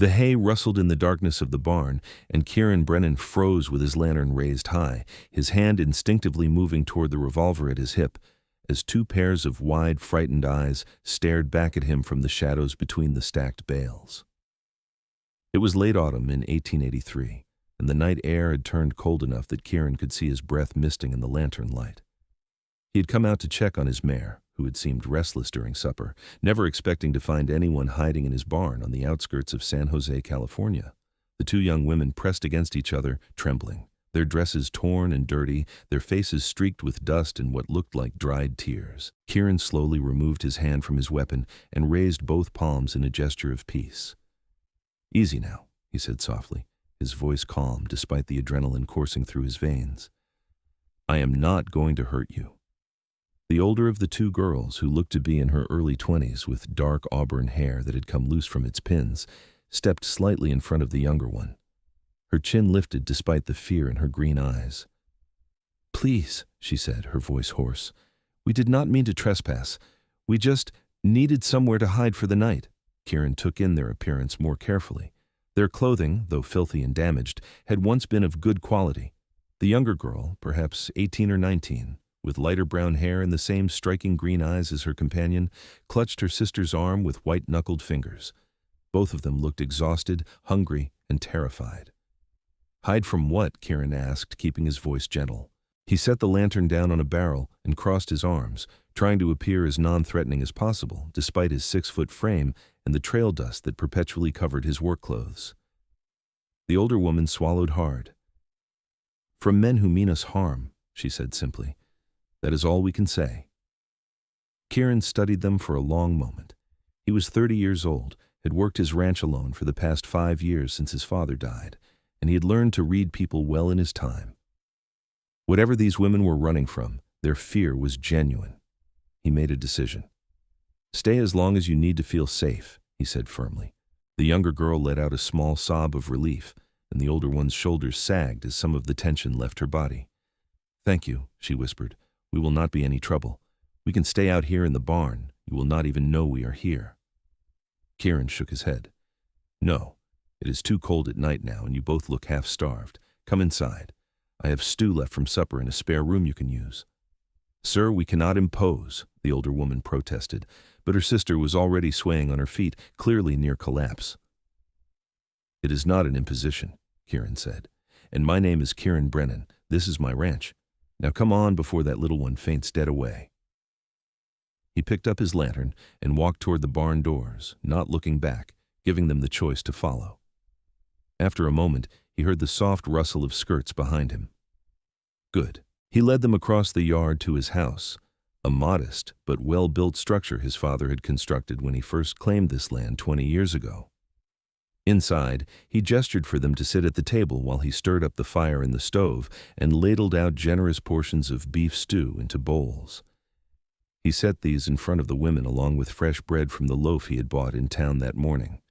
The hay rustled in the darkness of the barn, and Kieran Brennan froze with his lantern raised high, his hand instinctively moving toward the revolver at his hip, as two pairs of wide, frightened eyes stared back at him from the shadows between the stacked bales. It was late autumn in 1883, and the night air had turned cold enough that Kieran could see his breath misting in the lantern light. He had come out to check on his mare, who had seemed restless during supper, never expecting to find anyone hiding in his barn on the outskirts of San Jose, California. The two young women pressed against each other, trembling, their dresses torn and dirty, their faces streaked with dust and what looked like dried tears. Kieran slowly removed his hand from his weapon and raised both palms in a gesture of peace. "Easy now," he said softly, his voice calm despite the adrenaline coursing through his veins. "I am not going to hurt you." The older of the two girls, who looked to be in her early 20s with dark auburn hair that had come loose from its pins, stepped slightly in front of the younger one. Her chin lifted despite the fear in her green eyes. "Please," she said, her voice hoarse, "we did not mean to trespass. We just needed somewhere to hide for the night." Kieran took in their appearance more carefully. Their clothing, though filthy and damaged, had once been of good quality. The younger girl, perhaps 18 or 19, with lighter brown hair and the same striking green eyes as her companion, clutched her sister's arm with white-knuckled fingers. Both of them looked exhausted, hungry, and terrified. "Hide from what?" Kieran asked, keeping his voice gentle. He set the lantern down on a barrel and crossed his arms, trying to appear as non-threatening as possible, despite his 6-foot frame and the trail dust that perpetually covered his work clothes. The older woman swallowed hard. "From men who mean us harm," she said simply. "That is all we can say." Kieran studied them for a long moment. He was 30 years old, had worked his ranch alone for the past 5 years since his father died, and he had learned to read people well in his time. Whatever these women were running from, their fear was genuine. He made a decision. "Stay as long as you need to feel safe," he said firmly. The younger girl let out a small sob of relief, and the older one's shoulders sagged as some of the tension left her body. "Thank you," she whispered. "We will not be any trouble. We can stay out here in the barn. You will not even know we are here." Kieran shook his head. "No, it is too cold at night now, and you both look half-starved. Come inside. I have stew left from supper in a spare room you can use." "Sir, we cannot impose," the older woman protested, but her sister was already swaying on her feet, clearly near collapse. "It is not an imposition," Kieran said. "And my name is Kieran Brennan. This is my ranch. Now come on before that little one faints dead away." He picked up his lantern and walked toward the barn doors, not looking back, giving them the choice to follow. After a moment, he heard the soft rustle of skirts behind him. Good. He led them across the yard to his house, a modest but well-built structure his father had constructed when he first claimed this land 20 years ago. Inside, he gestured for them to sit at the table while he stirred up the fire in the stove and ladled out generous portions of beef stew into bowls. He set these in front of the women along with fresh bread from the loaf he had bought in town that morning.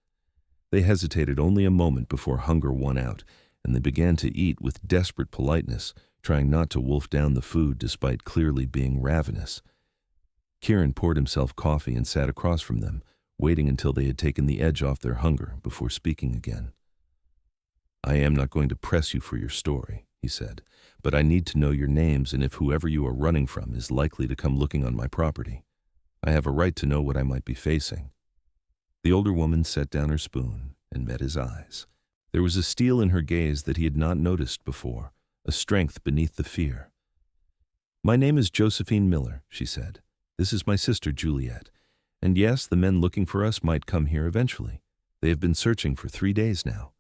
They hesitated only a moment before hunger won out, and they began to eat with desperate politeness, trying not to wolf down the food despite clearly being ravenous. Kieran poured himself coffee and sat across from them, waiting until they had taken the edge off their hunger before speaking again. "I am not going to press you for your story," he said, "but I need to know your names and if whoever you are running from is likely to come looking on my property. I have a right to know what I might be facing." The older woman set down her spoon and met his eyes. There was a steel in her gaze that he had not noticed before, a strength beneath the fear. "My name is Josephine Miller," she said. "This is my sister Juliet. And yes, the men looking for us might come here eventually. They have been searching for 3 days now."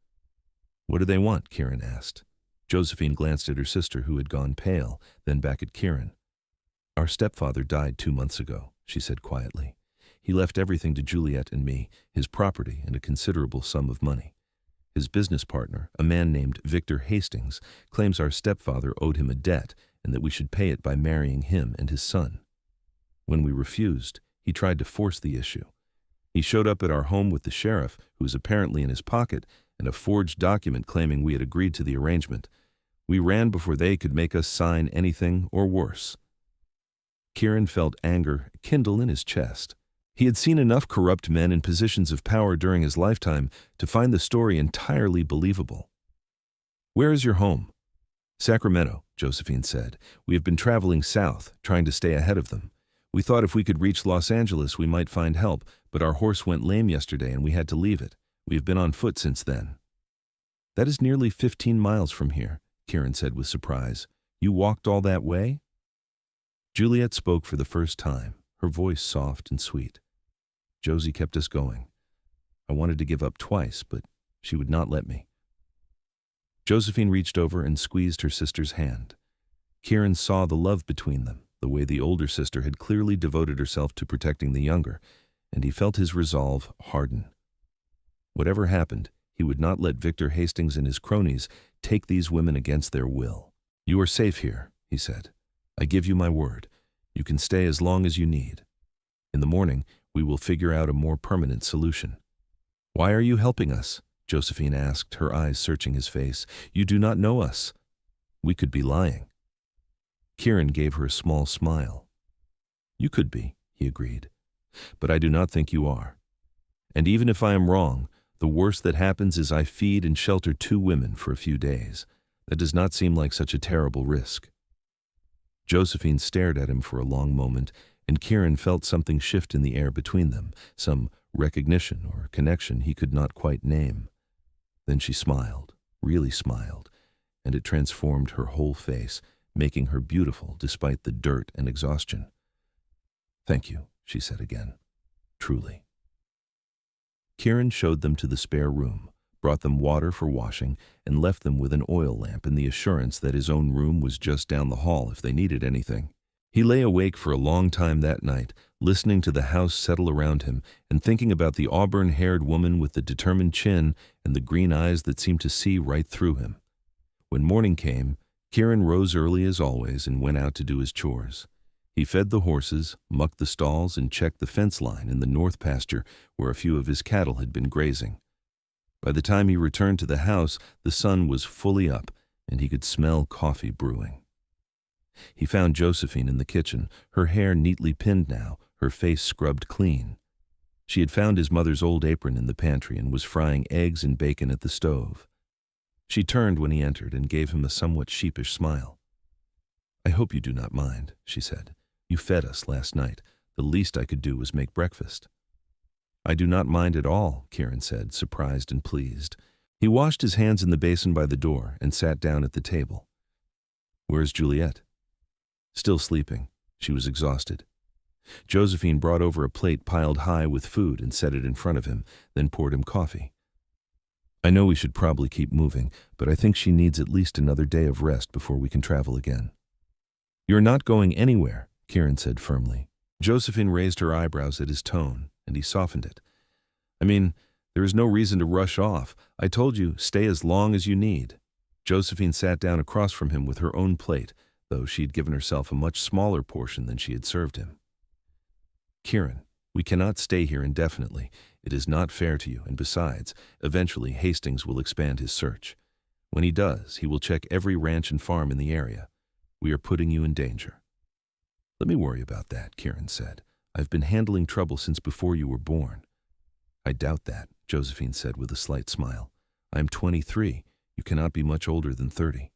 "What do they want?" Kieran asked. Josephine glanced at her sister, who had gone pale, then back at Kieran. "Our stepfather died 2 months ago," she said quietly. "He left everything to Juliet and me, his property and a considerable sum of money. His business partner, a man named Victor Hastings, claims our stepfather owed him a debt and that we should pay it by marrying him and his son. When we refused, he tried to force the issue. He showed up at our home with the sheriff, who was apparently in his pocket, and a forged document claiming we had agreed to the arrangement. We ran before they could make us sign anything or worse." Kieran felt anger kindle in his chest. He had seen enough corrupt men in positions of power during his lifetime to find the story entirely believable. "Where is your home?" "Sacramento," Josephine said. "We have been traveling south, trying to stay ahead of them. We thought if we could reach Los Angeles we might find help, but our horse went lame yesterday and we had to leave it. We have been on foot since then." "That is nearly 15 miles from here," Kieran said with surprise. "You walked all that way?" Juliet spoke for the first time, her voice soft and sweet. "Josie kept us going. I wanted to give up twice, but she would not let me." Josephine reached over and squeezed her sister's hand. Kieran saw the love between them, the way the older sister had clearly devoted herself to protecting the younger, and he felt his resolve harden. Whatever happened, he would not let Victor Hastings and his cronies take these women against their will. "You are safe here," he said. "I give you my word. You can stay as long as you need. In the morning, we will figure out a more permanent solution." "Why are you helping us?" Josephine asked, her eyes searching his face. "You do not know us." "We could be lying." Kieran gave her a small smile. "You could be," he agreed. "But I do not think you are. And even if I am wrong, the worst that happens is I feed and shelter 2 women for a few days. That does not seem like such a terrible risk." Josephine stared at him for a long moment, and Kieran felt something shift in the air between them, some recognition or connection he could not quite name. Then she smiled, really smiled, and it transformed her whole face, making her beautiful despite the dirt and exhaustion. "Thank you," she said again. "Truly." Kieran showed them to the spare room, brought them water for washing, and left them with an oil lamp in the assurance that his own room was just down the hall if they needed anything. He lay awake for a long time that night, listening to the house settle around him and thinking about the auburn-haired woman with the determined chin and the green eyes that seemed to see right through him. When morning came, Kieran rose early as always and went out to do his chores. He fed the horses, mucked the stalls, and checked the fence line in the north pasture where a few of his cattle had been grazing. By the time he returned to the house, the sun was fully up and he could smell coffee brewing. He found Josephine in the kitchen, her hair neatly pinned now, her face scrubbed clean. She had found his mother's old apron in the pantry and was frying eggs and bacon at the stove. She turned when he entered and gave him a somewhat sheepish smile. "I hope you do not mind," she said. "You fed us last night. The least I could do was make breakfast." "I do not mind at all," Kieran said, surprised and pleased. He washed his hands in the basin by the door and sat down at the table. "Where's Juliet?" "Still sleeping. She was exhausted." Josephine brought over a plate piled high with food and set it in front of him, then poured him coffee. "I know we should probably keep moving, but I think she needs at least another day of rest before we can travel again." "You're not going anywhere," Kieran said firmly. Josephine raised her eyebrows at his tone, and he softened it. "I mean, there is no reason to rush off. I told you, stay as long as you need." Josephine sat down across from him with her own plate, though she had given herself a much smaller portion than she had served him. "Kieran, we cannot stay here indefinitely. It is not fair to you, and besides, eventually Hastings will expand his search. When he does, he will check every ranch and farm in the area. We are putting you in danger." "Let me worry about that," Kieran said. "I've been handling trouble since before you were born." "I doubt that," Josephine said with a slight smile. "I am 23. You cannot be much older than 30.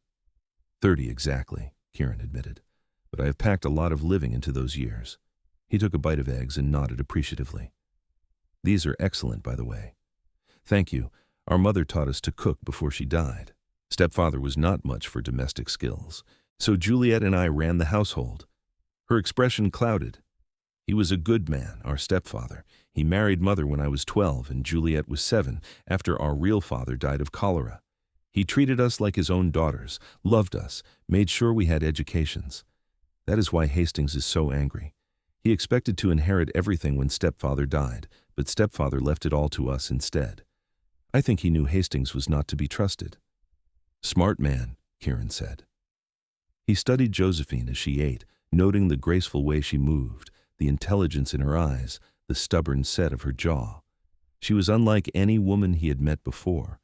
30 exactly," Kieran admitted. "But I have packed a lot of living into those years." He took a bite of eggs and nodded appreciatively. "These are excellent, by the way." "Thank you. Our mother taught us to cook before she died. Stepfather was not much for domestic skills, so Juliet and I ran the household." Her expression clouded. "He was a good man, our stepfather. He married Mother when I was 12 and Juliet was 7, after our real father died of cholera. He treated us like his own daughters, loved us, made sure we had educations. That is why Hastings is so angry. He expected to inherit everything when stepfather died, but stepfather left it all to us instead. I think he knew Hastings was not to be trusted." "Smart man," Kieran said. He studied Josephine as she ate, noting the graceful way she moved, the intelligence in her eyes, the stubborn set of her jaw. She was unlike any woman he had met before.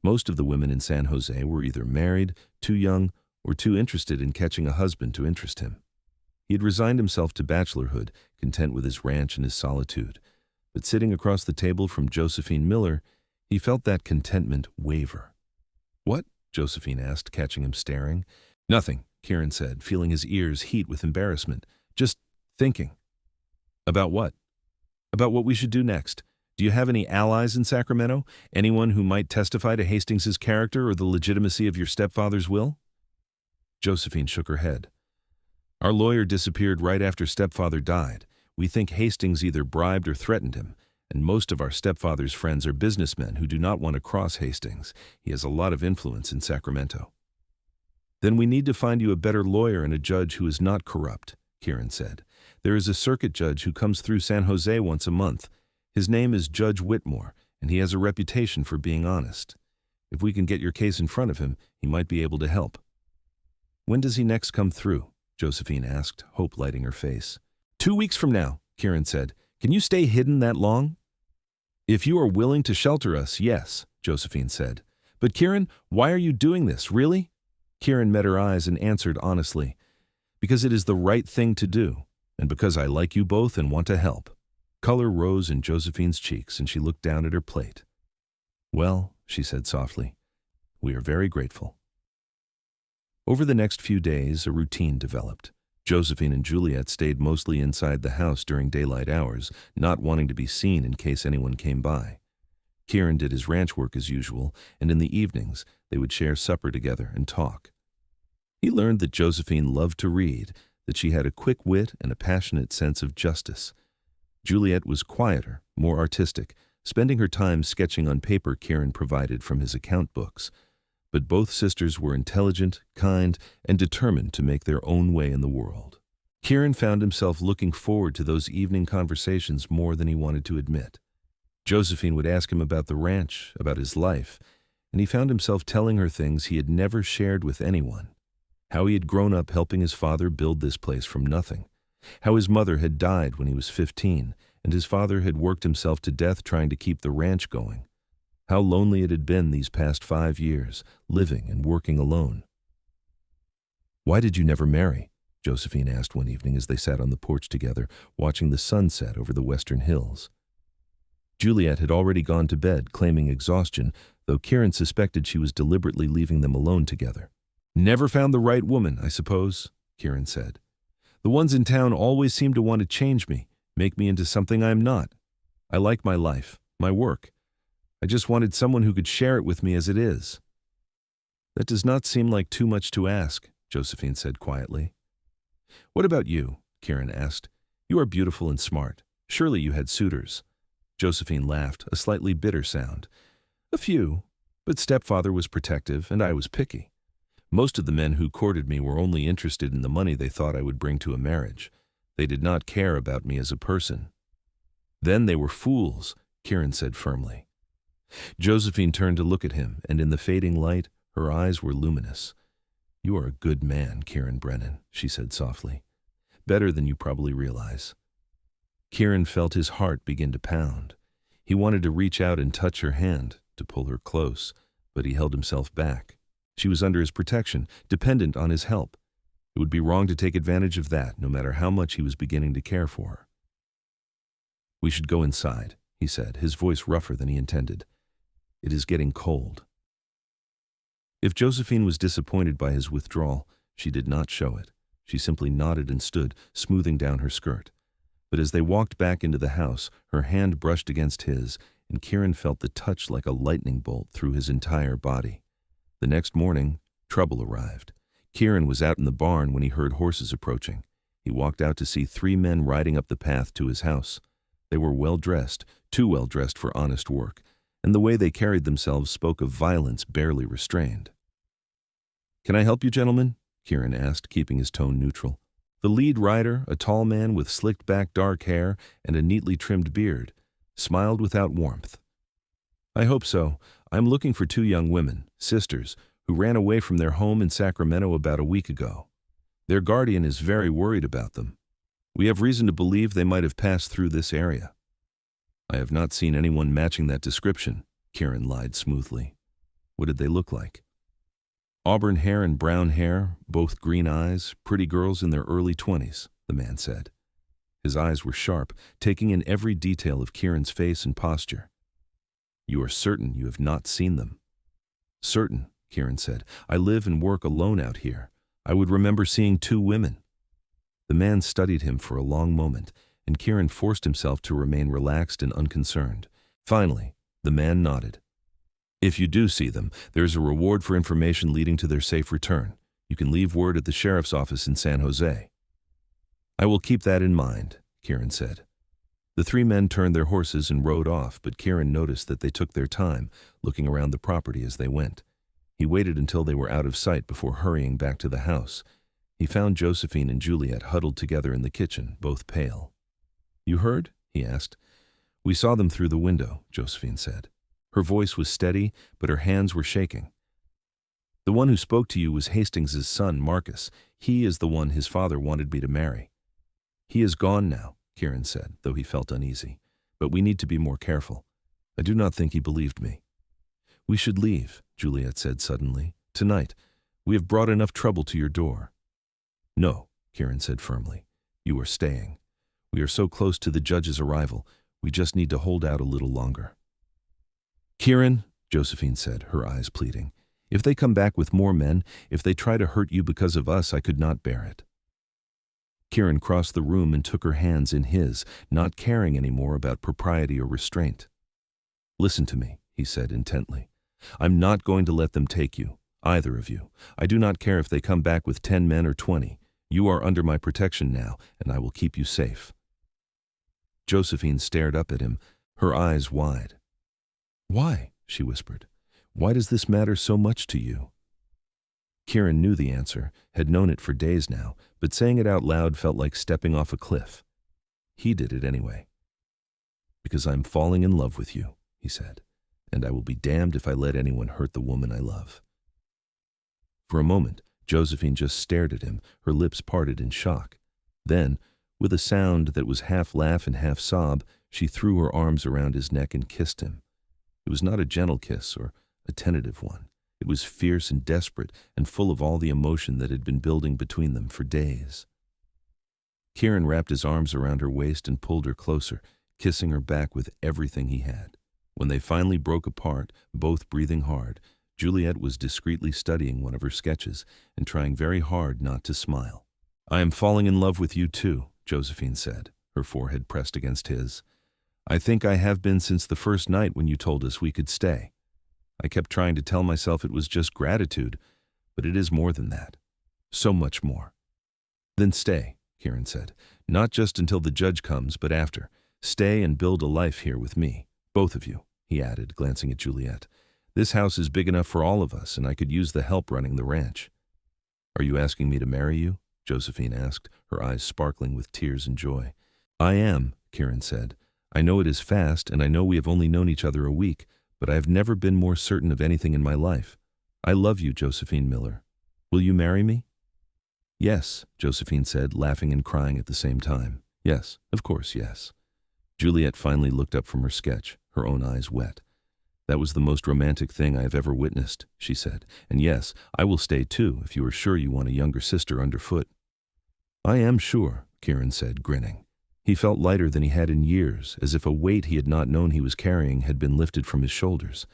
Most of the women in San Jose were either married, too young, or too interested in catching a husband to interest him. He had resigned himself to bachelorhood, content with his ranch and his solitude. But sitting across the table from Josephine Miller, he felt that contentment waver. "What?" Josephine asked, catching him staring. "Nothing," Kieran said, feeling his ears heat with embarrassment. "Just thinking." "About what?" "About what we should do next. Do you have any allies in Sacramento? Anyone who might testify to Hastings's character or the legitimacy of your stepfather's will?" Josephine shook her head. "Our lawyer disappeared right after stepfather died. We think Hastings either bribed or threatened him, and most of our stepfather's friends are businessmen who do not want to cross Hastings. He has a lot of influence in Sacramento." "Then we need to find you a better lawyer and a judge who is not corrupt," Kieran said. "There is a circuit judge who comes through San Jose once a month. His name is Judge Whitmore, and he has a reputation for being honest. If we can get your case in front of him, he might be able to help." "When does he next come through?" Josephine asked, hope lighting her face. 2 weeks from now," Kieran said. "Can you stay hidden that long?" "If you are willing to shelter us, yes," Josephine said. "But Kieran, why are you doing this, really?" Kieran met her eyes and answered honestly, "Because it is the right thing to do, and because I like you both and want to help." Color rose in Josephine's cheeks, and she looked down at her plate. "Well," she said softly, "we are very grateful." Over the next few days, a routine developed. Josephine and Juliet stayed mostly inside the house during daylight hours, not wanting to be seen in case anyone came by. Kieran did his ranch work as usual, and in the evenings, they would share supper together and talk. He learned that Josephine loved to read, that she had a quick wit and a passionate sense of justice. Juliet was quieter, more artistic, spending her time sketching on paper Kieran provided from his account books. But both sisters were intelligent, kind, and determined to make their own way in the world. Kieran found himself looking forward to those evening conversations more than he wanted to admit. Josephine would ask him about the ranch, about his life, and he found himself telling her things he had never shared with anyone. How he had grown up helping his father build this place from nothing. How his mother had died when he was 15, and his father had worked himself to death trying to keep the ranch going. How lonely it had been these past 5 years, living and working alone. "Why did you never marry?" Josephine asked one evening as they sat on the porch together, watching the sun set over the western hills. Juliet had already gone to bed, claiming exhaustion, though Kieran suspected she was deliberately leaving them alone together. "Never found the right woman, I suppose," Kieran said. "The ones in town always seem to want to change me, make me into something I'm not. I like my life, my work. I just wanted someone who could share it with me as it is." "That does not seem like too much to ask," Josephine said quietly. "What about you?" Kieran asked. "You are beautiful and smart. Surely you had suitors." Josephine laughed, a slightly bitter sound. "A few, but stepfather was protective and I was picky. Most of the men who courted me were only interested in the money they thought I would bring to a marriage. They did not care about me as a person." "Then they were fools," Kieran said firmly. Josephine turned to look at him, and in the fading light, her eyes were luminous. "You are a good man, Kieran Brennan," she said softly. "Better than you probably realize." Kieran felt his heart begin to pound. He wanted to reach out and touch her hand, to pull her close, but he held himself back. She was under his protection, dependent on his help. It would be wrong to take advantage of that, no matter how much he was beginning to care for her. "We should go inside," he said, his voice rougher than he intended. "It is getting cold." If Josephine was disappointed by his withdrawal, she did not show it. She simply nodded and stood, smoothing down her skirt. But as they walked back into the house, her hand brushed against his, and Kieran felt the touch like a lightning bolt through his entire body. The next morning, trouble arrived. Kieran was out in the barn when he heard horses approaching. He walked out to see 3 men riding up the path to his house. They were well-dressed, too well-dressed for honest work, and the way they carried themselves spoke of violence barely restrained. "Can I help you, gentlemen?" Kieran asked, keeping his tone neutral. The lead rider, a tall man with slicked-back dark hair and a neatly trimmed beard, smiled without warmth. "I hope so. I'm looking for 2 young women, sisters, who ran away from their home in Sacramento about a week ago. Their guardian is very worried about them. We have reason to believe they might have passed through this area." "I have not seen anyone matching that description," Kieran lied smoothly. "What did they look like?" "Auburn hair and brown hair, both green eyes, pretty girls in their early 20s. the man said. His eyes were sharp, taking in every detail of Kieran's face and posture. You are certain you have not seen them? Certain, Kieran said. I live and work alone out here. I would remember seeing 2 women. The man studied him for a long moment, and Kieran forced himself to remain relaxed and unconcerned. Finally, the man nodded. If you do see them, there is a reward for information leading to their safe return. You can leave word at the sheriff's office in San Jose. I will keep that in mind, Kieran said. The 3 men turned their horses and rode off, but Kieran noticed that they took their time, looking around the property as they went. He waited until they were out of sight before hurrying back to the house. He found Josephine and Juliet huddled together in the kitchen, both pale. You heard? He asked. We saw them through the window, Josephine said. Her voice was steady, but her hands were shaking. The one who spoke to you was Hastings' son, Marcus. He is the one his father wanted me to marry. He is gone now, Kieran said, though he felt uneasy. But we need to be more careful. I do not think he believed me. We should leave, Juliet said suddenly. Tonight. We have brought enough trouble to your door. No, Kieran said firmly. You are staying. We are so close to the judge's arrival. We just need to hold out a little longer. Kieran, Josephine said, her eyes pleading. If they come back with more men, if they try to hurt you because of us, I could not bear it. Kieran crossed the room and took her hands in his, not caring any more about propriety or restraint. Listen to me, he said intently. I'm not going to let them take you, either of you. I do not care if they come back with 10 men or 20. You are under my protection now, and I will keep you safe. Josephine stared up at him, her eyes wide. Why? She whispered. Why does this matter so much to you? Kieran knew the answer, had known it for days now, but saying it out loud felt like stepping off a cliff. He did it anyway. Because I'm falling in love with you, he said, and I will be damned if I let anyone hurt the woman I love. For a moment, Josephine just stared at him, her lips parted in shock. Then, with a sound that was half laugh and half sob, she threw her arms around his neck and kissed him. It was not a gentle kiss or a tentative one. It was fierce and desperate and full of all the emotion that had been building between them for days. Kieran wrapped his arms around her waist and pulled her closer, kissing her back with everything he had. When they finally broke apart, both breathing hard, Juliet was discreetly studying one of her sketches and trying very hard not to smile. I am falling in love with you too, Josephine said, her forehead pressed against his. I think I have been since the first night when you told us we could stay. I kept trying to tell myself it was just gratitude, but it is more than that. So much more. Then stay, Kieran said. Not just until the judge comes, but after. Stay and build a life here with me. Both of you, he added, glancing at Juliet. This house is big enough for all of us, and I could use the help running the ranch. Are you asking me to marry you? Josephine asked, her eyes sparkling with tears and joy. I am, Kieran said. I know it is fast, and I know we have only known each other a week, but I have never been more certain of anything in my life. I love you, Josephine Miller. Will you marry me? Yes, Josephine said, laughing and crying at the same time. Yes, of course, yes. Juliet finally looked up from her sketch, her own eyes wet. That was the most romantic thing I have ever witnessed, she said. And yes, I will stay too, if you are sure you want a younger sister underfoot. I am sure, Kieran said, grinning. He felt lighter than he had in years, as if a weight he had not known he was carrying had been lifted from his shoulders.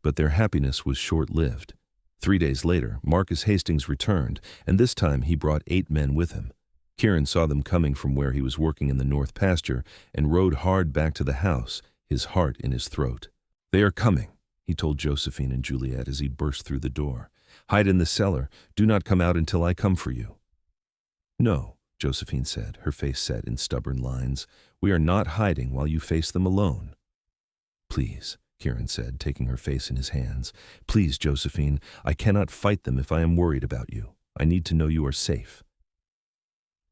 But their happiness was short-lived. 3 days later, Marcus Hastings returned, and this time he brought 8 men with him. Kieran saw them coming from where he was working in the north pasture and rode hard back to the house, his heart in his throat. They are coming, he told Josephine and Juliet as he burst through the door. Hide in the cellar. Do not come out until I come for you. No, Josephine said, her face set in stubborn lines. We are not hiding while you face them alone. Please, Kieran said, taking her face in his hands. Please, Josephine, I cannot fight them if I am worried about you. I need to know you are safe.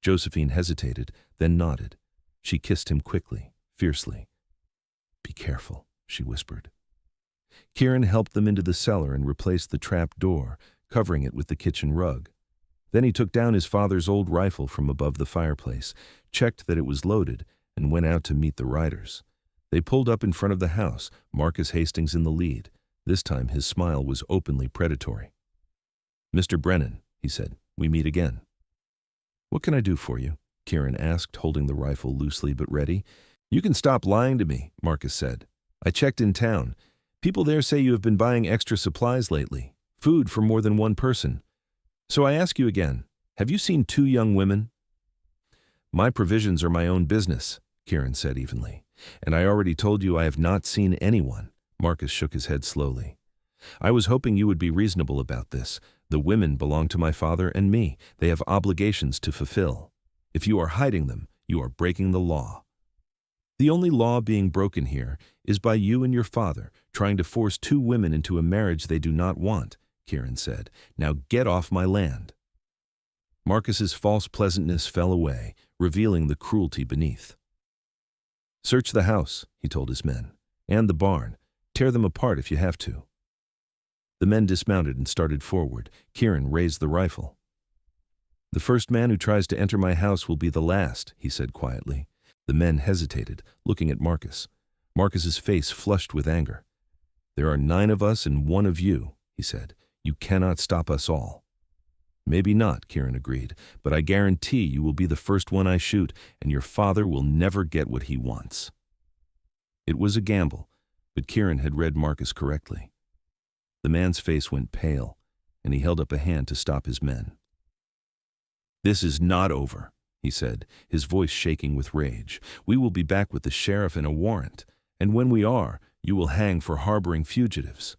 Josephine hesitated, then nodded. She kissed him quickly, fiercely. Be careful, she whispered. Kieran helped them into the cellar and replaced the trap door, covering it with the kitchen rug. Then he took down his father's old rifle from above the fireplace, checked that it was loaded, and went out to meet the riders. They pulled up in front of the house, Marcus Hastings in the lead. This time his smile was openly predatory. Mr. Brennan, he said, we meet again. What can I do for you? Kieran asked, holding the rifle loosely but ready. You can stop lying to me, Marcus said. I checked in town. People there say you have been buying extra supplies lately, food for more than one person. So I ask you again, have you seen 2 young women? My provisions are my own business, Kieran said evenly. And I already told you I have not seen anyone. Marcus shook his head slowly. I was hoping you would be reasonable about this. The women belong to my father and me. They have obligations to fulfill. If you are hiding them, you are breaking the law. The only law being broken here is by you and your father trying to force 2 women into a marriage they do not want, Kieran said. Now get off my land. Marcus's false pleasantness fell away, revealing the cruelty beneath. Search the house, he told his men, and the barn. Tear them apart if you have to. The men dismounted and started forward. Kieran raised the rifle. The first man who tries to enter my house will be the last, he said quietly. The men hesitated, looking at Marcus. Marcus's face flushed with anger. There are 9 of us and 1 of you, he said. You cannot stop us all. Maybe not, Kieran agreed, but I guarantee you will be the first one I shoot, and your father will never get what he wants. It was a gamble, but Kieran had read Marcus correctly. The man's face went pale, and he held up a hand to stop his men. This is not over, he said, his voice shaking with rage. We will be back with the sheriff and a warrant, and when we are, you will hang for harboring fugitives.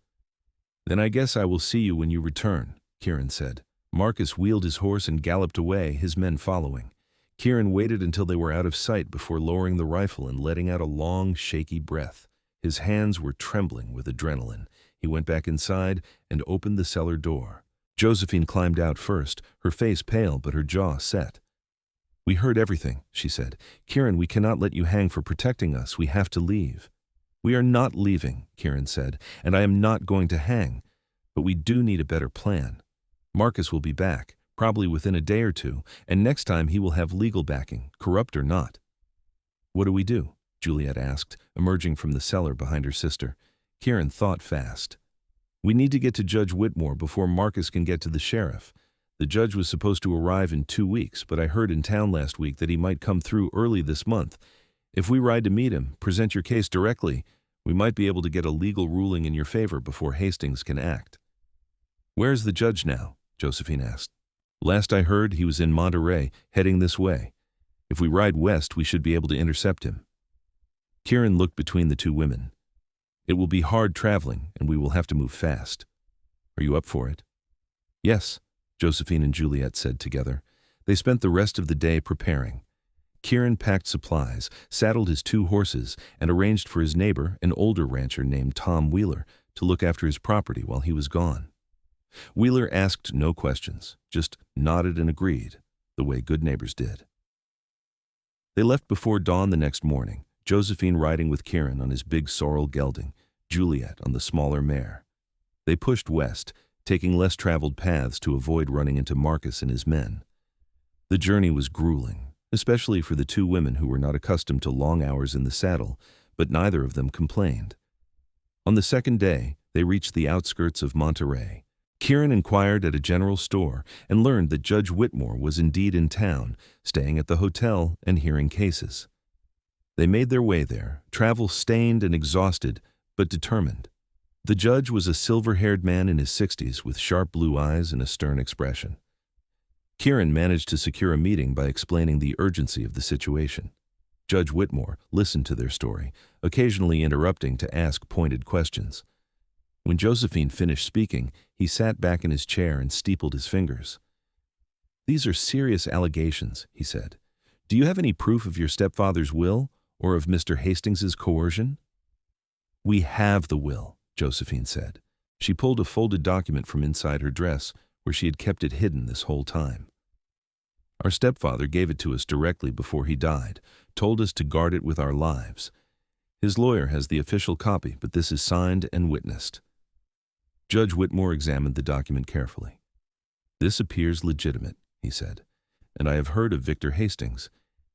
Then I guess I will see you when you return, Kieran said. Marcus wheeled his horse and galloped away, his men following. Kieran waited until they were out of sight before lowering the rifle and letting out a long, shaky breath. His hands were trembling with adrenaline. He went back inside and opened the cellar door. Josephine climbed out first, her face pale but her jaw set. We heard everything, she said. Kieran, we cannot let you hang for protecting us. We have to leave. We are not leaving, Kieran said, and I am not going to hang. But we do need a better plan. Marcus will be back, probably within a day or 2, and next time he will have legal backing, corrupt or not. What do we do? Juliet asked, emerging from the cellar behind her sister. Kieran thought fast. We need to get to Judge Whitmore before Marcus can get to the sheriff. The judge was supposed to arrive in 2 weeks, but I heard in town last week that he might come through early this month. If we ride to meet him, present your case directly, we might be able to get a legal ruling in your favor before Hastings can act. Where's the judge now? Josephine asked. Last I heard, he was in Monterey, heading this way. If we ride west, we should be able to intercept him. Kieran looked between the 2 women. It will be hard traveling, and we will have to move fast. Are you up for it? Yes, Josephine and Juliet said together. They spent the rest of the day preparing. Kieran packed supplies, saddled his 2 horses, and arranged for his neighbor, an older rancher named Tom Wheeler, to look after his property while he was gone. Wheeler asked no questions, just nodded and agreed, the way good neighbors did. They left before dawn the next morning, Josephine riding with Kieran on his big sorrel gelding, Juliet on the smaller mare. They pushed west, taking less traveled paths to avoid running into Marcus and his men. The journey was grueling, especially for the 2 women who were not accustomed to long hours in the saddle, but neither of them complained. On the second day, they reached the outskirts of Monterey. Kieran inquired at a general store and learned that Judge Whitmore was indeed in town, staying at the hotel and hearing cases. They made their way there, travel-stained and exhausted, but determined. The judge was a silver-haired man in his 60s with sharp blue eyes and a stern expression. Kieran managed to secure a meeting by explaining the urgency of the situation. Judge Whitmore listened to their story, occasionally interrupting to ask pointed questions. When Josephine finished speaking, he sat back in his chair and steepled his fingers. These are serious allegations, he said. Do you have any proof of your stepfather's will, or of Mr. Hastings's coercion? We have the will, Josephine said. She pulled a folded document from inside her dress, where she had kept it hidden this whole time. Our stepfather gave it to us directly before he died, told us to guard it with our lives. His lawyer has the official copy, but this is signed and witnessed. Judge Whitmore examined the document carefully. This appears legitimate, he said, and I have heard of Victor Hastings.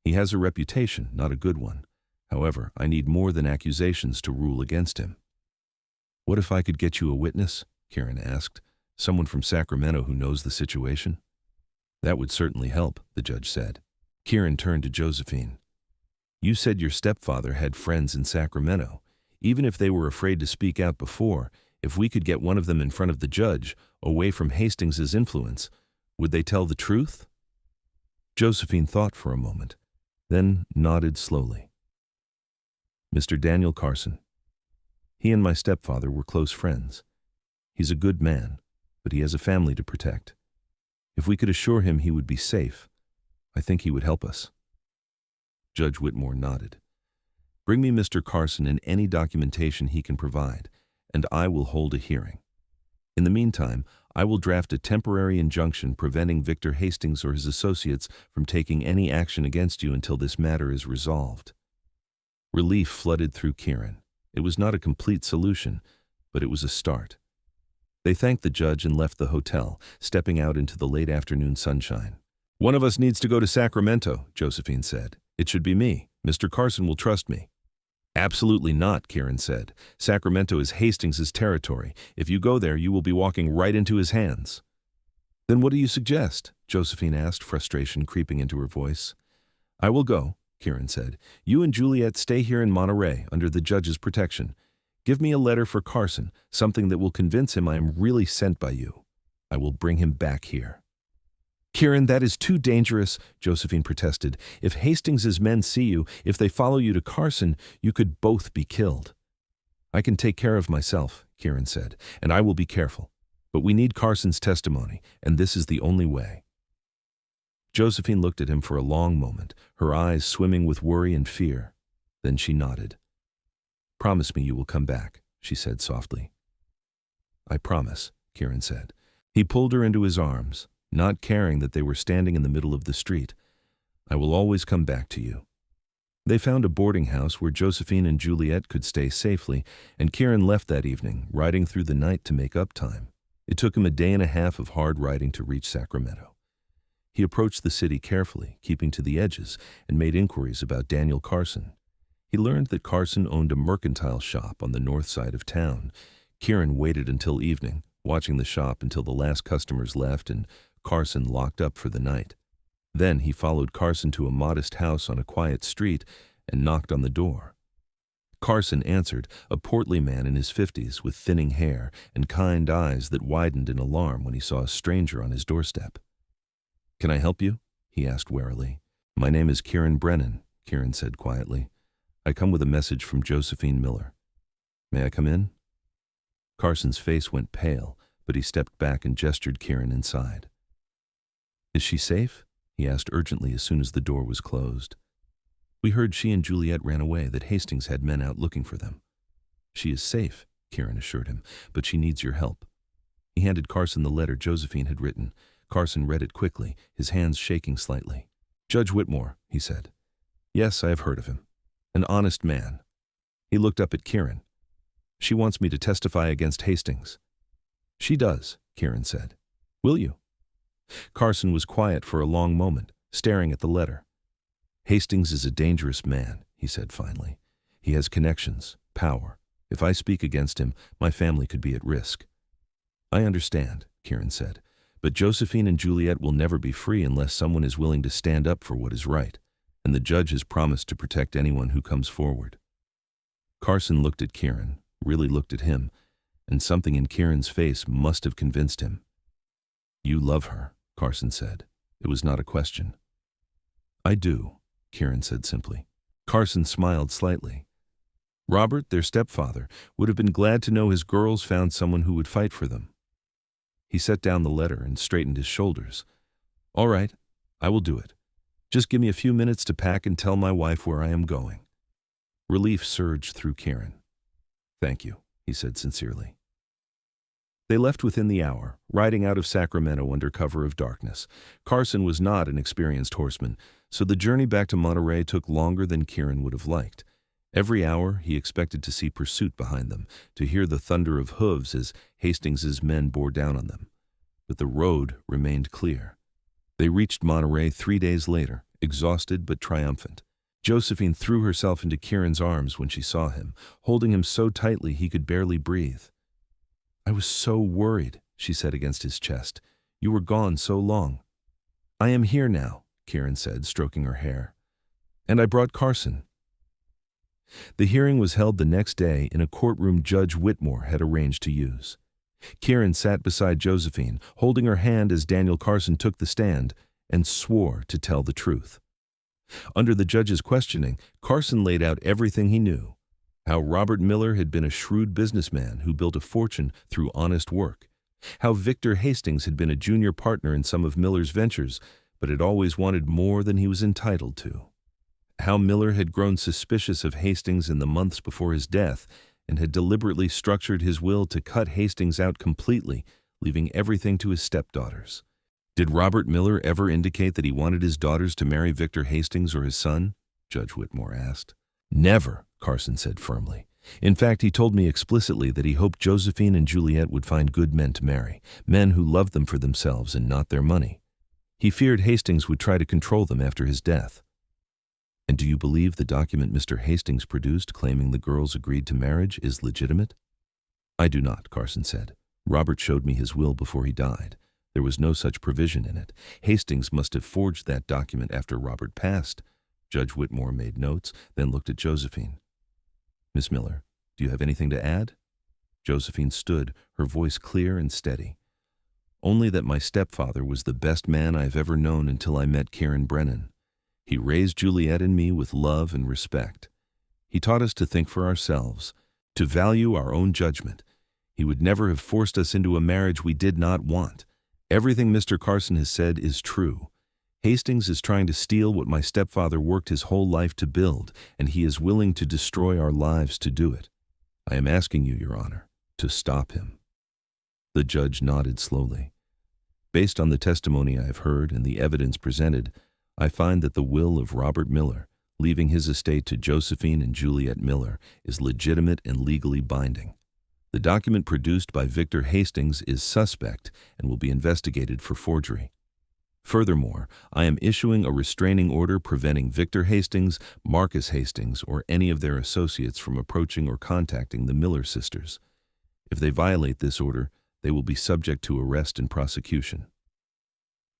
He has a reputation, not a good one. However, I need more than accusations to rule against him. What if I could get you a witness? Kieran asked. Someone from Sacramento who knows the situation? That would certainly help, the judge said. Kieran turned to Josephine. You said your stepfather had friends in Sacramento. Even if they were afraid to speak out before, if we could get one of them in front of the judge, away from Hastings's influence, would they tell the truth? Josephine thought for a moment, then nodded slowly. Mr. Daniel Carson. He and my stepfather were close friends. He's a good man, but he has a family to protect. If we could assure him he would be safe, I think he would help us. Judge Whitmore nodded. Bring me Mr. Carson and any documentation he can provide, and I will hold a hearing. In the meantime, I will draft a temporary injunction preventing Victor Hastings or his associates from taking any action against you until this matter is resolved. Relief flooded through Kieran. It was not a complete solution, but it was a start. They thanked the judge and left the hotel, stepping out into the late afternoon sunshine. One of us needs to go to Sacramento, Josephine said. It should be me. Mr. Carson will trust me. Absolutely not, Kieran said. Sacramento is Hastings's territory. If you go there, you will be walking right into his hands. Then what do you suggest? Josephine asked, frustration creeping into her voice. I will go, Kieran said. You and Juliet stay here in Monterey under the judge's protection. Give me a letter for Carson, something that will convince him I am really sent by you. I will bring him back here. Kieran, that is too dangerous, Josephine protested. If Hastings's men see you, if they follow you to Carson, you could both be killed. I can take care of myself, Kieran said, and I will be careful. But we need Carson's testimony, and this is the only way. Josephine looked at him for a long moment, her eyes swimming with worry and fear. Then she nodded. Promise me you will come back, she said softly. I promise, Kieran said. He pulled her into his arms, not caring that they were standing in the middle of the street. I will always come back to you. They found a boarding house where Josephine and Juliet could stay safely, and Kieran left that evening, riding through the night to make up time. It took him a day and a half of hard riding to reach Sacramento. He approached the city carefully, keeping to the edges, and made inquiries about Daniel Carson. He learned that Carson owned a mercantile shop on the north side of town. Kieran waited until evening, watching the shop until the last customers left and Carson locked up for the night. Then he followed Carson to a modest house on a quiet street and knocked on the door. Carson answered, a portly man in his 50s with thinning hair and kind eyes that widened in alarm when he saw a stranger on his doorstep. Can I help you? He asked warily. My name is Kieran Brennan, Kieran said quietly. I come with a message from Josephine Miller. May I come in? Carson's face went pale, but he stepped back and gestured Kieran inside. Is she safe? He asked urgently as soon as the door was closed. We heard she and Juliet ran away, that Hastings had men out looking for them. She is safe, Kieran assured him, but she needs your help. He handed Carson the letter Josephine had written. Carson read it quickly, his hands shaking slightly. Judge Whitmore, he said. Yes, I have heard of him. An honest man. He looked up at Kieran. She wants me to testify against Hastings. She does, Kieran said. Will you? Carson was quiet for a long moment, staring at the letter. Hastings is a dangerous man, he said finally. He has connections, power. If I speak against him, my family could be at risk. I understand, Kieran said, but Josephine and Juliet will never be free unless someone is willing to stand up for what is right, and the judge has promised to protect anyone who comes forward. Carson looked at Kieran, really looked at him, and something in Kieran's face must have convinced him. You love her, Carson said. It was not a question. I do, Kieran said simply. Carson smiled slightly. Robert, their stepfather, would have been glad to know his girls found someone who would fight for them. He set down the letter and straightened his shoulders. All right, I will do it. Just give me a few minutes to pack and tell my wife where I am going. Relief surged through Kieran. Thank you, he said sincerely. They left within the hour, riding out of Sacramento under cover of darkness. Carson was not an experienced horseman, so the journey back to Monterey took longer than Kieran would have liked. Every hour he expected to see pursuit behind them, to hear the thunder of hooves as Hastings's men bore down on them. But the road remained clear. They reached Monterey 3 days later, exhausted but triumphant. Josephine threw herself into Kieran's arms when she saw him, holding him so tightly he could barely breathe. I was so worried, she said against his chest. You were gone so long. I am here now, Kieran said, stroking her hair. "And I brought Carson." The hearing was held the next day in a courtroom Judge Whitmore had arranged to use. Kieran sat beside Josephine, holding her hand as Daniel Carson took the stand, and swore to tell the truth. Under the judge's questioning, Carson laid out everything he knew: how Robert Miller had been a shrewd businessman who built a fortune through honest work, how Victor Hastings had been a junior partner in some of Miller's ventures, but had always wanted more than he was entitled to, how Miller had grown suspicious of Hastings in the months before his death and had deliberately structured his will to cut Hastings out completely, leaving everything to his stepdaughters. Did Robert Miller ever indicate that he wanted his daughters to marry Victor Hastings or his son? Judge Whitmore asked. Never, Carson said firmly. In fact, he told me explicitly that he hoped Josephine and Juliet would find good men to marry, men who loved them for themselves and not their money. He feared Hastings would try to control them after his death. And do you believe the document Mr. Hastings produced claiming the girls agreed to marriage is legitimate? I do not, Carson said. Robert showed me his will before he died. There was no such provision in it. Hastings must have forged that document after Robert passed. Judge Whitmore made notes, then looked at Josephine. Miss Miller, do you have anything to add? Josephine stood, her voice clear and steady. Only that my stepfather was the best man I have ever known until I met Kieran Brennan. He raised Juliet and me with love and respect. He taught us to think for ourselves, to value our own judgment. He would never have forced us into a marriage we did not want. Everything Mr. Carson has said is true. Hastings is trying to steal what my stepfather worked his whole life to build, and he is willing to destroy our lives to do it. I am asking you, Your Honor, to stop him. The judge nodded slowly. Based on the testimony I have heard and the evidence presented, I find that the will of Robert Miller, leaving his estate to Josephine and Juliet Miller, is legitimate and legally binding. The document produced by Victor Hastings is suspect and will be investigated for forgery. Furthermore, I am issuing a restraining order preventing Victor Hastings, Marcus Hastings, or any of their associates from approaching or contacting the Miller sisters. If they violate this order, they will be subject to arrest and prosecution.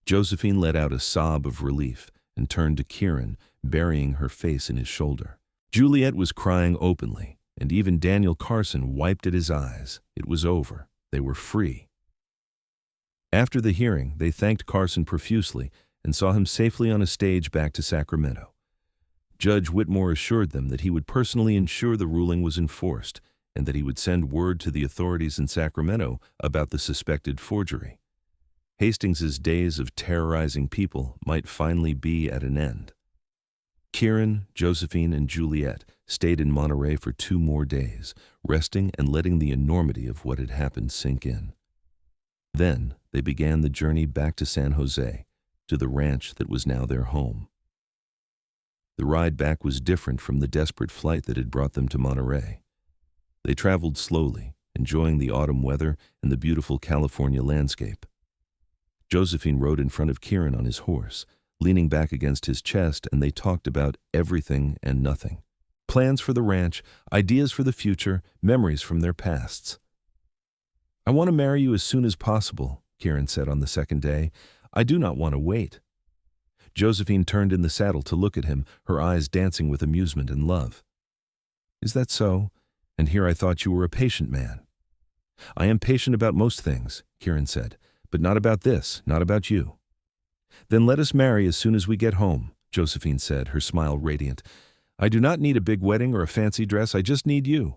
Josephine let out a sob of relief and turned to Kieran, burying her face in his shoulder. Juliet was crying openly, and even Daniel Carson wiped at his eyes. It was over. They were free. After the hearing, they thanked Carson profusely and saw him safely on a stage back to Sacramento. Judge Whitmore assured them that he would personally ensure the ruling was enforced and that he would send word to the authorities in Sacramento about the suspected forgery. Hastings's days of terrorizing people might finally be at an end. Kieran, Josephine, and Juliet stayed in Monterey for 2 more days, resting and letting the enormity of what had happened sink in. Then they began the journey back to San Jose, to the ranch that was now their home. The ride back was different from the desperate flight that had brought them to Monterey. They traveled slowly, enjoying the autumn weather and the beautiful California landscape. Josephine rode in front of Kieran on his horse, leaning back against his chest, and they talked about everything and nothing. Plans for the ranch, ideas for the future, memories from their pasts. I want to marry you as soon as possible, Kieran said on the second day. I do not want to wait. Josephine turned in the saddle to look at him, her eyes dancing with amusement and love. Is that so? And here I thought you were a patient man. I am patient about most things, Kieran said, but not about this, not about you. Then let us marry as soon as we get home, Josephine said, her smile radiant. I do not need a big wedding or a fancy dress, I just need you.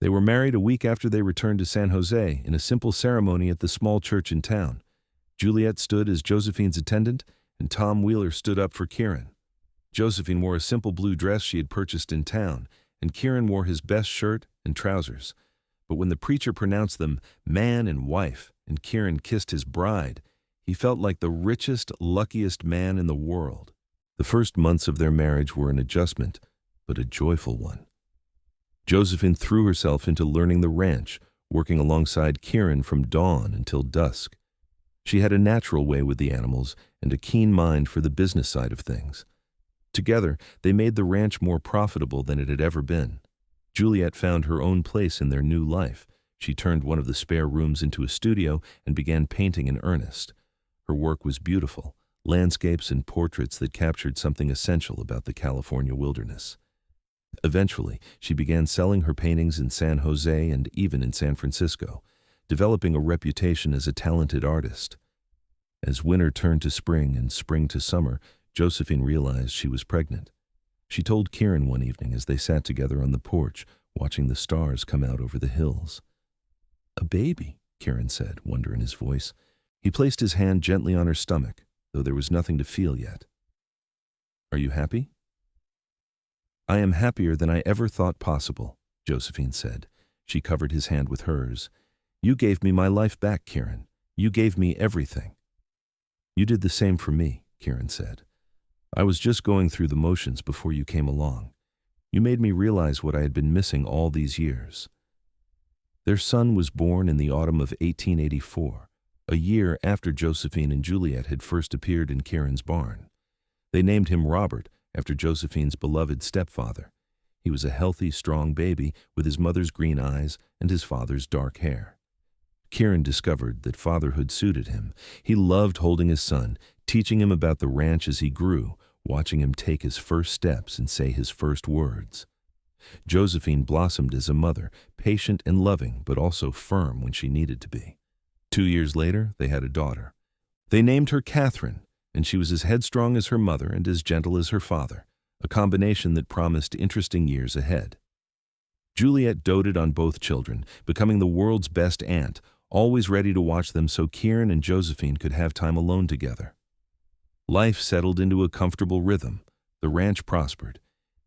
They were married a week after they returned to San Jose in a simple ceremony at the small church in town. Juliet stood as Josephine's attendant, and Tom Wheeler stood up for Kieran. Josephine wore a simple blue dress she had purchased in town, and Kieran wore his best shirt and trousers. But when the preacher pronounced them man and wife, and Kieran kissed his bride, he felt like the richest, luckiest man in the world. The first months of their marriage were an adjustment, but a joyful one. Josephine threw herself into learning the ranch, working alongside Kieran from dawn until dusk. She had a natural way with the animals and a keen mind for the business side of things. Together, they made the ranch more profitable than it had ever been. Juliet found her own place in their new life. She turned one of the spare rooms into a studio and began painting in earnest. Her work was beautiful, landscapes and portraits that captured something essential about the California wilderness. Eventually, she began selling her paintings in San Jose and even in San Francisco, developing a reputation as a talented artist. As winter turned to spring and spring to summer, Josephine realized she was pregnant. She told Kieran one evening as they sat together on the porch, watching the stars come out over the hills. "A baby," Kieran said, wonder in his voice. He placed his hand gently on her stomach, though there was nothing to feel yet. "Are you happy?" "I am happier than I ever thought possible," Josephine said. She covered his hand with hers. "You gave me my life back, Kieran. You gave me everything." "You did the same for me," Kieran said. "I was just going through the motions before you came along. You made me realize what I had been missing all these years." Their son was born in the autumn of 1884, a year after Josephine and Juliet had first appeared in Kieran's barn. They named him Robert, after Josephine's beloved stepfather. He was a healthy, strong baby with his mother's green eyes and his father's dark hair. Kieran discovered that fatherhood suited him. He loved holding his son, teaching him about the ranch as he grew, watching him take his first steps and say his first words. Josephine blossomed as a mother, patient and loving, but also firm when she needed to be. 2 years later, they had a daughter. They named her Catherine, and she was as headstrong as her mother and as gentle as her father, a combination that promised interesting years ahead. Juliet doted on both children, becoming the world's best aunt, always ready to watch them so Kieran and Josephine could have time alone together. Life settled into a comfortable rhythm. The ranch prospered.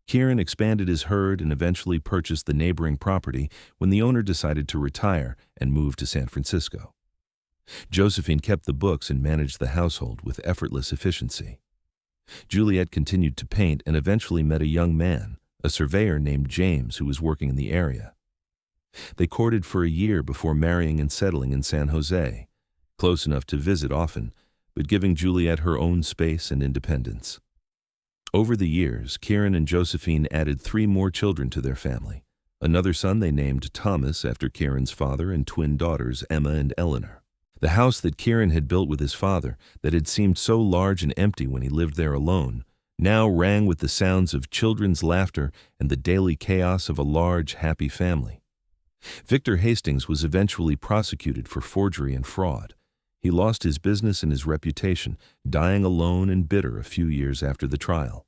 Kieran expanded his herd and eventually purchased the neighboring property when the owner decided to retire and move to San Francisco. Josephine kept the books and managed the household with effortless efficiency. Juliet continued to paint and eventually met a young man, a surveyor named James who was working in the area. They courted for a year before marrying and settling in San Jose, close enough to visit often, but giving Juliet her own space and independence. Over the years, Kieran and Josephine added 3 more children to their family. Another son they named Thomas after Kieran's father and twin daughters Emma and Eleanor. The house that Kieran had built with his father, that had seemed so large and empty when he lived there alone, now rang with the sounds of children's laughter and the daily chaos of a large, happy family. Victor Hastings was eventually prosecuted for forgery and fraud. He lost his business and his reputation, dying alone and bitter a few years after the trial.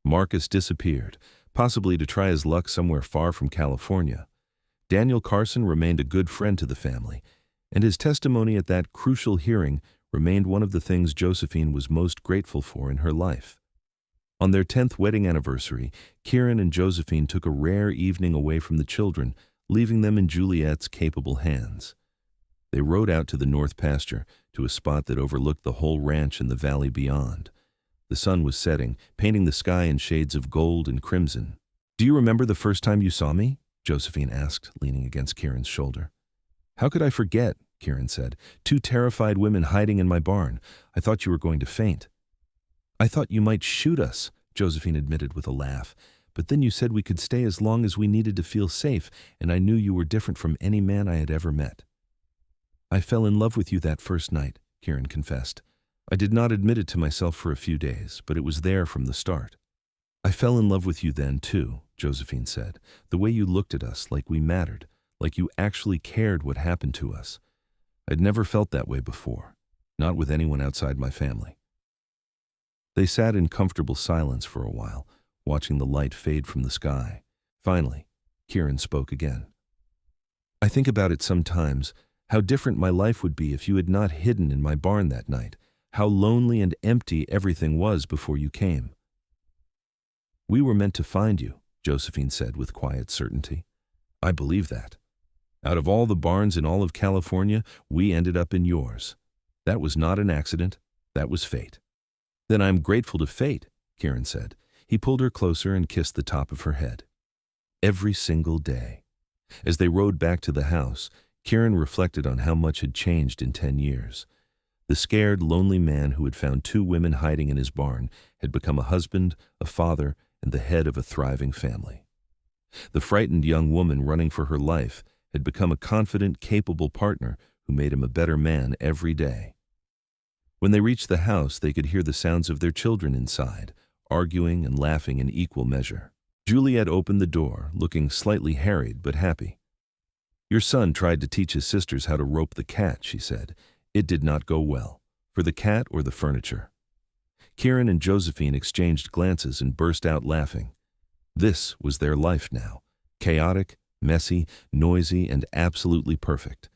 Marcus disappeared, possibly to try his luck somewhere far from California. Daniel Carson remained a good friend to the family, and his testimony at that crucial hearing remained one of the things Josephine was most grateful for in her life. On their 10th wedding anniversary, Kieran and Josephine took a rare evening away from the children, leaving them in Juliet's capable hands. They rode out to the north pasture, to a spot that overlooked the whole ranch and the valley beyond. The sun was setting, painting the sky in shades of gold and crimson. "Do you remember the first time you saw me?" Josephine asked, leaning against Kieran's shoulder. "How could I forget?" Kieran said. "2 terrified women hiding in my barn. I thought you were going to faint." "I thought you might shoot us," Josephine admitted with a laugh. "But then you said we could stay as long as we needed to feel safe, and I knew you were different from any man I had ever met." "I fell in love with you that first night," Kieran confessed. "I did not admit it to myself for a few days, but it was there from the start." "I fell in love with you then, too," Josephine said. "The way you looked at us, like we mattered, like you actually cared what happened to us. I'd never felt that way before, not with anyone outside my family." They sat in comfortable silence for a while, watching the light fade from the sky. Finally, Kieran spoke again. "I think about it sometimes, how different my life would be if you had not hidden in my barn that night, how lonely and empty everything was before you came." "We were meant to find you," Josephine said with quiet certainty. "I believe that. Out of all the barns in all of California, we ended up in yours. That was not an accident. That was fate." "Then I'm grateful to fate," Kieran said. He pulled her closer and kissed the top of her head. Every single day. As they rode back to the house, Kieran reflected on how much had changed in 10 years. The scared, lonely man who had found 2 women hiding in his barn had become a husband, a father, and the head of a thriving family. The frightened young woman running for her life had become a confident, capable partner who made him a better man every day. When they reached the house, they could hear the sounds of their children inside, arguing and laughing in equal measure. Juliet opened the door, looking slightly harried but happy. "Your son tried to teach his sisters how to rope the cat," she said. "It did not go well. For the cat or the furniture?" Kieran and Josephine exchanged glances and burst out laughing. This was their life now. Chaotic, messy, noisy, and absolutely perfect.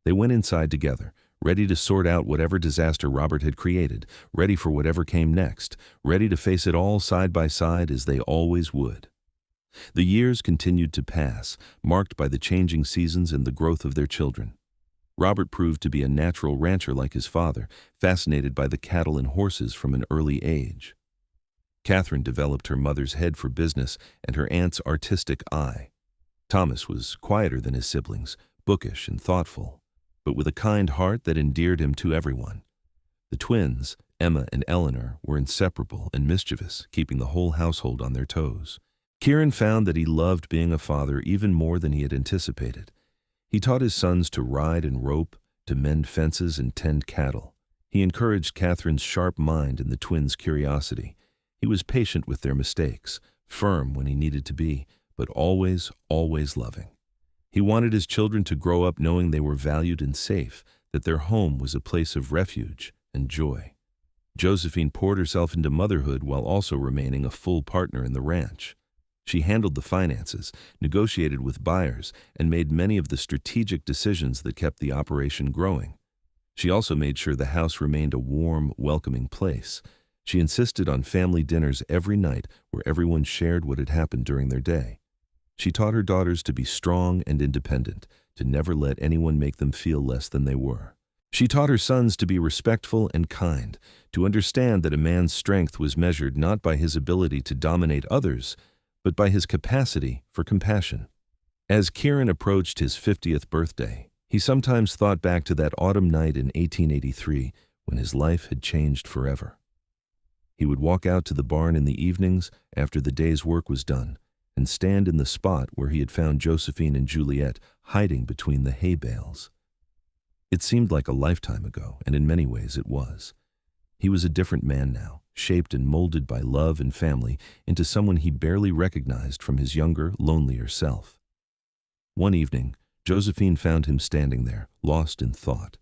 They went inside together, ready to sort out whatever disaster Robert had created, ready for whatever came next, ready to face it all side by side as they always would. The years continued to pass, marked by the changing seasons and the growth of their children. Robert proved to be a natural rancher like his father, fascinated by the cattle and horses from an early age. Catherine developed her mother's head for business and her aunt's artistic eye. Thomas was quieter than his siblings, bookish and thoughtful, but with a kind heart that endeared him to everyone. The twins, Emma and Eleanor, were inseparable and mischievous, keeping the whole household on their toes. Kieran found that he loved being a father even more than he had anticipated. He taught his sons to ride and rope, to mend fences and tend cattle. He encouraged Catherine's sharp mind and the twins' curiosity. He was patient with their mistakes, firm when he needed to be, but always, always loving. He wanted his children to grow up knowing they were valued and safe, that their home was a place of refuge and joy. Josephine poured herself into motherhood while also remaining a full partner in the ranch. She handled the finances, negotiated with buyers, and made many of the strategic decisions that kept the operation growing. She also made sure the house remained a warm, welcoming place. She insisted on family dinners every night where everyone shared what had happened during their day. She taught her daughters to be strong and independent, to never let anyone make them feel less than they were. She taught her sons to be respectful and kind, to understand that a man's strength was measured not by his ability to dominate others, but by his capacity for compassion. As Kieran approached his 50th birthday, he sometimes thought back to that autumn night in 1883 when his life had changed forever. He would walk out to the barn in the evenings after the day's work was done and stand in the spot where he had found Josephine and Juliet hiding between the hay bales. It seemed like a lifetime ago, and in many ways it was. He was a different man now, shaped and molded by love and family into someone he barely recognized from his younger, lonelier self. One evening, Josephine found him standing there, lost in thought.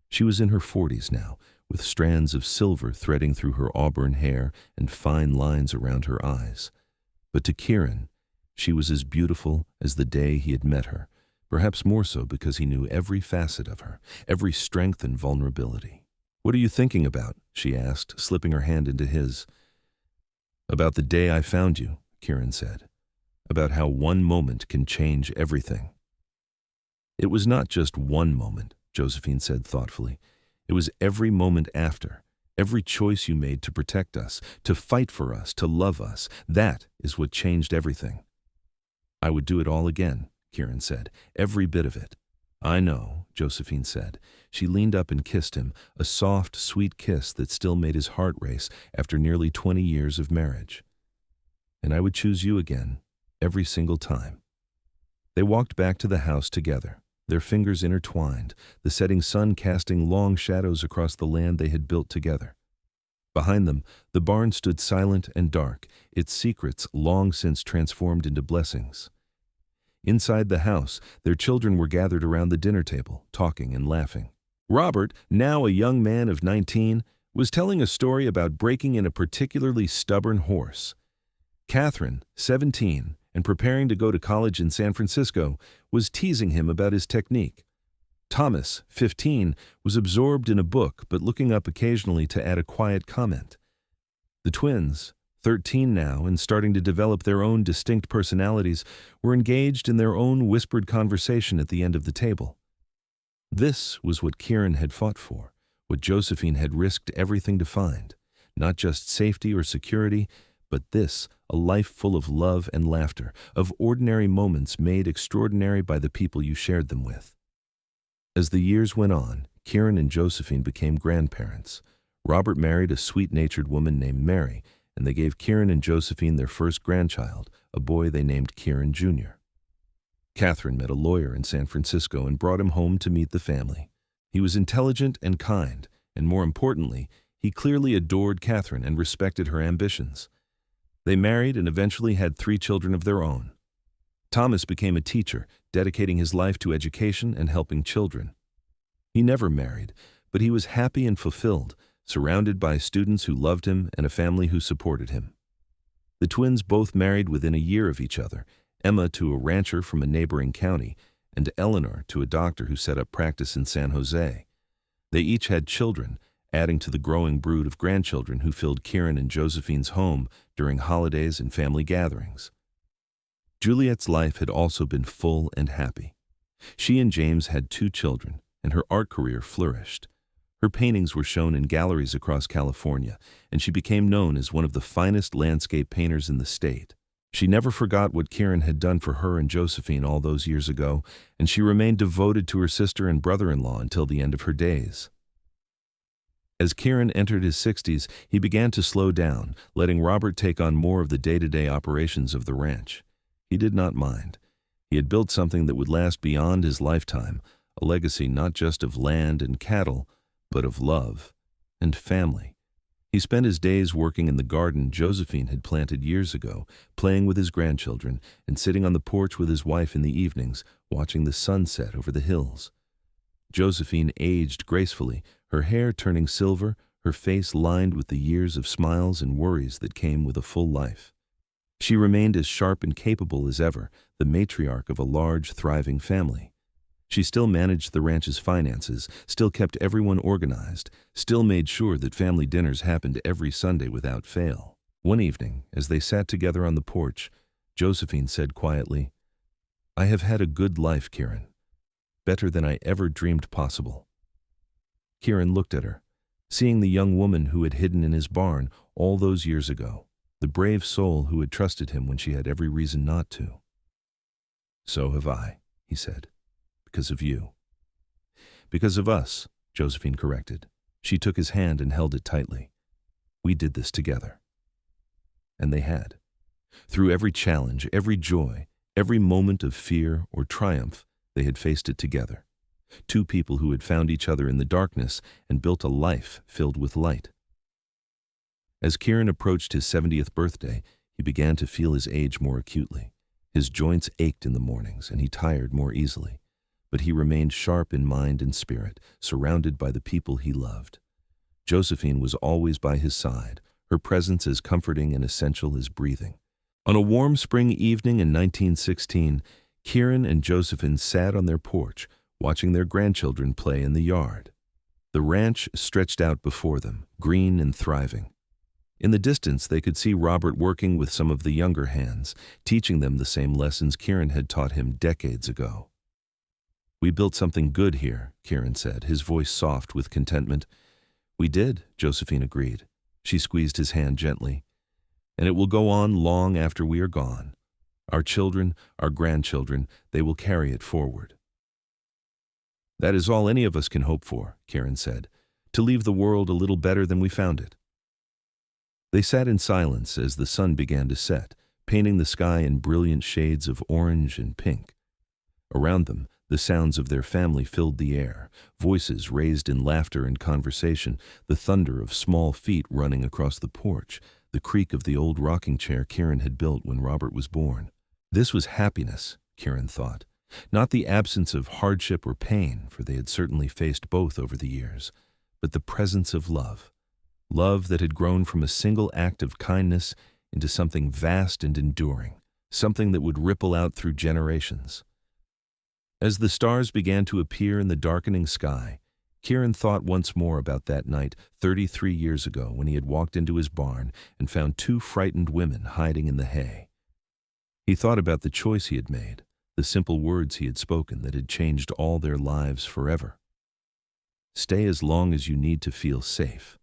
She was in her 40s now, with strands of silver threading through her auburn hair and fine lines around her eyes. But to Kieran, she was as beautiful as the day he had met her, perhaps more so because he knew every facet of her, every strength and vulnerability. "What are you thinking about?" she asked, slipping her hand into his. "About the day I found you," Kieran said. "About how one moment can change everything." "It was not just one moment," Josephine said thoughtfully. "It was every moment after, every choice you made to protect us, to fight for us, to love us. That is what changed everything." "I would do it all again," Kieran said, "every bit of it." "I know," Josephine said. She leaned up and kissed him, a soft, sweet kiss that still made his heart race after nearly 20 years of marriage. "And I would choose you again, every single time." They walked back to the house together, their fingers intertwined, the setting sun casting long shadows across the land they had built together. Behind them, the barn stood silent and dark, its secrets long since transformed into blessings. Inside the house, their children were gathered around the dinner table, talking and laughing. Robert, now a young man of 19, was telling a story about breaking in a particularly stubborn horse. Catherine, 17, and preparing to go to college in San Francisco, was teasing him about his technique. Thomas, 15, was absorbed in a book but looking up occasionally to add a quiet comment. The twins, 13 now and starting to develop their own distinct personalities, were engaged in their own whispered conversation at the end of the table. This was what Kieran had fought for, what Josephine had risked everything to find, not just safety or security, but this, a life full of love and laughter, of ordinary moments made extraordinary by the people you shared them with. As the years went on, Kieran and Josephine became grandparents. Robert married a sweet-natured woman named Mary, and they gave Kieran and Josephine their first grandchild, a boy they named Kieran Jr. Catherine met a lawyer in San Francisco and brought him home to meet the family. He was intelligent and kind, and more importantly, he clearly adored Catherine and respected her ambitions. They married and eventually had 3 children of their own. Thomas became a teacher, dedicating his life to education and helping children. He never married, but he was happy and fulfilled, surrounded by students who loved him and a family who supported him. The twins both married within a year of each other, Emma to a rancher from a neighboring county, and Eleanor to a doctor who set up practice in San Jose. They each had children, adding to the growing brood of grandchildren who filled Kieran and Josephine's home during holidays and family gatherings. Juliet's life had also been full and happy. She and James had 2 children, and her art career flourished. Her paintings were shown in galleries across California, and she became known as one of the finest landscape painters in the state. She never forgot what Kieran had done for her and Josephine all those years ago, and she remained devoted to her sister and brother-in-law until the end of her days. As Kieran entered his 60s, he began to slow down, letting Robert take on more of the day-to-day operations of the ranch. He did not mind. He had built something that would last beyond his lifetime, a legacy not just of land and cattle, but of love and family. He spent his days working in the garden Josephine had planted years ago, playing with his grandchildren, and sitting on the porch with his wife in the evenings, watching the sunset over the hills. Josephine aged gracefully, her hair turning silver, her face lined with the years of smiles and worries that came with a full life. She remained as sharp and capable as ever, the matriarch of a large, thriving family. She still managed the ranch's finances, still kept everyone organized, still made sure that family dinners happened every Sunday without fail. One evening, as they sat together on the porch, Josephine said quietly, "I have had a good life, Kieran. Better than I ever dreamed possible." Kieran looked at her, seeing the young woman who had hidden in his barn all those years ago, the brave soul who had trusted him when she had every reason not to. "So have I," he said. "Because of you." "Because of us," Josephine corrected. She took his hand and held it tightly. "We did this together." And they had. Through every challenge, every joy, every moment of fear or triumph, they had faced it together. 2 people who had found each other in the darkness and built a life filled with light. As Kieran approached his 70th birthday, he began to feel his age more acutely. His joints ached in the mornings, and he tired more easily. But he remained sharp in mind and spirit, surrounded by the people he loved. Josephine was always by his side, her presence as comforting and essential as breathing. On a warm spring evening in 1916, Kieran and Josephine sat on their porch, watching their grandchildren play in the yard. The ranch stretched out before them, green and thriving. In the distance, they could see Robert working with some of the younger hands, teaching them the same lessons Kieran had taught him decades ago. "We built something good here," Kieran said, his voice soft with contentment. "We did," Josephine agreed. She squeezed his hand gently. "And it will go on long after we are gone. Our children, our grandchildren, they will carry it forward." "That is all any of us can hope for," Kieran said, "to leave the world a little better than we found it." They sat in silence as the sun began to set, painting the sky in brilliant shades of orange and pink. Around them, the sounds of their family filled the air, voices raised in laughter and conversation, the thunder of small feet running across the porch, the creak of the old rocking chair Kieran had built when Robert was born. This was happiness, Kieran thought, not the absence of hardship or pain, for they had certainly faced both over the years, but the presence of love. Love that had grown from a single act of kindness into something vast and enduring, something that would ripple out through generations. As the stars began to appear in the darkening sky, Kieran thought once more about that night 33 years ago when he had walked into his barn and found 2 frightened women hiding in the hay. He thought about the choice he had made, the simple words he had spoken that had changed all their lives forever. Stay as long as you need to feel safe.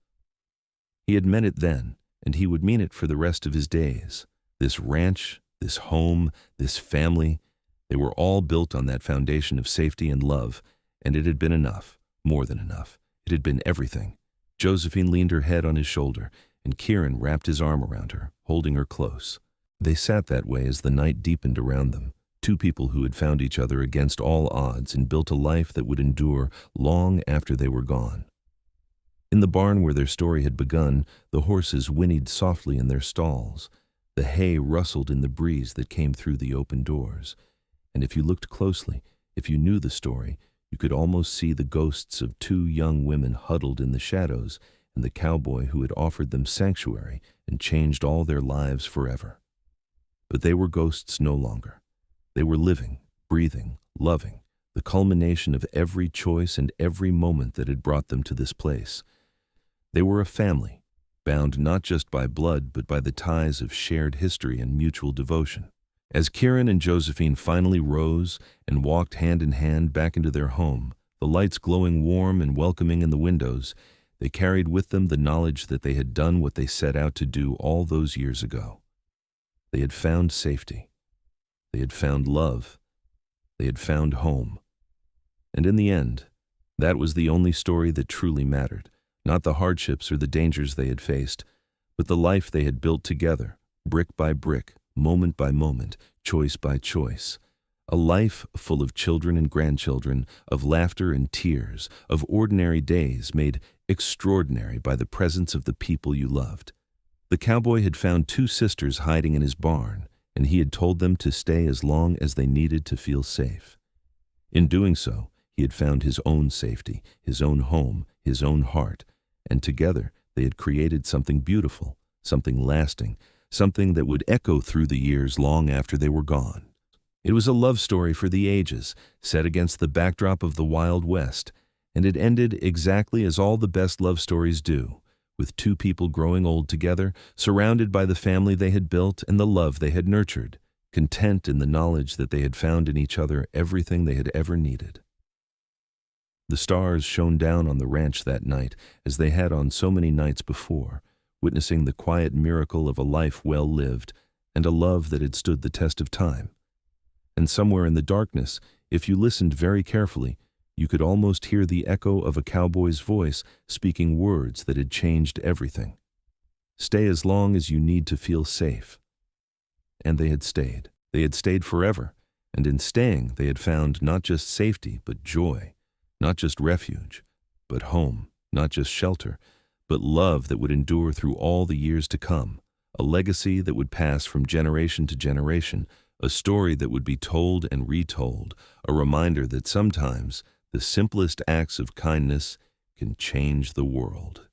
He had meant it then, and he would mean it for the rest of his days. This ranch, this home, this family, they were all built on that foundation of safety and love, and it had been enough, more than enough. It had been everything. Josephine leaned her head on his shoulder, and Kieran wrapped his arm around her, holding her close. They sat that way as the night deepened around them, 2 people who had found each other against all odds and built a life that would endure long after they were gone. In the barn where their story had begun, the horses whinnied softly in their stalls. The hay rustled in the breeze that came through the open doors. And if you looked closely, if you knew the story, you could almost see the ghosts of two young women huddled in the shadows and the cowboy who had offered them sanctuary and changed all their lives forever. But they were ghosts no longer. They were living, breathing, loving, the culmination of every choice and every moment that had brought them to this place. They were a family, bound not just by blood but by the ties of shared history and mutual devotion. As Kieran and Josephine finally rose and walked hand in hand back into their home, the lights glowing warm and welcoming in the windows, they carried with them the knowledge that they had done what they set out to do all those years ago. They had found safety. They had found love. They had found home. And in the end, that was the only story that truly mattered, not the hardships or the dangers they had faced, but the life they had built together, brick by brick, moment by moment, choice by choice. A life full of children and grandchildren, of laughter and tears, of ordinary days made extraordinary by the presence of the people you loved. The cowboy had found two sisters hiding in his barn, and he had told them to stay as long as they needed to feel safe. In doing so, he had found his own safety, his own home, his own heart, and together they had created something beautiful, something lasting, something that would echo through the years long after they were gone. It was a love story for the ages, set against the backdrop of the Wild West, and it ended exactly as all the best love stories do, with two people growing old together, surrounded by the family they had built and the love they had nurtured, content in the knowledge that they had found in each other everything they had ever needed. The stars shone down on the ranch that night, as they had on so many nights before, witnessing the quiet miracle of a life well lived and a love that had stood the test of time. And somewhere in the darkness, if you listened very carefully, you could almost hear the echo of a cowboy's voice speaking words that had changed everything. Stay as long as you need to feel safe. And they had stayed. They had stayed forever, and in staying they had found not just safety but joy, not just refuge, but home, not just shelter, but love that would endure through all the years to come, a legacy that would pass from generation to generation, a story that would be told and retold, a reminder that sometimes the simplest acts of kindness can change the world.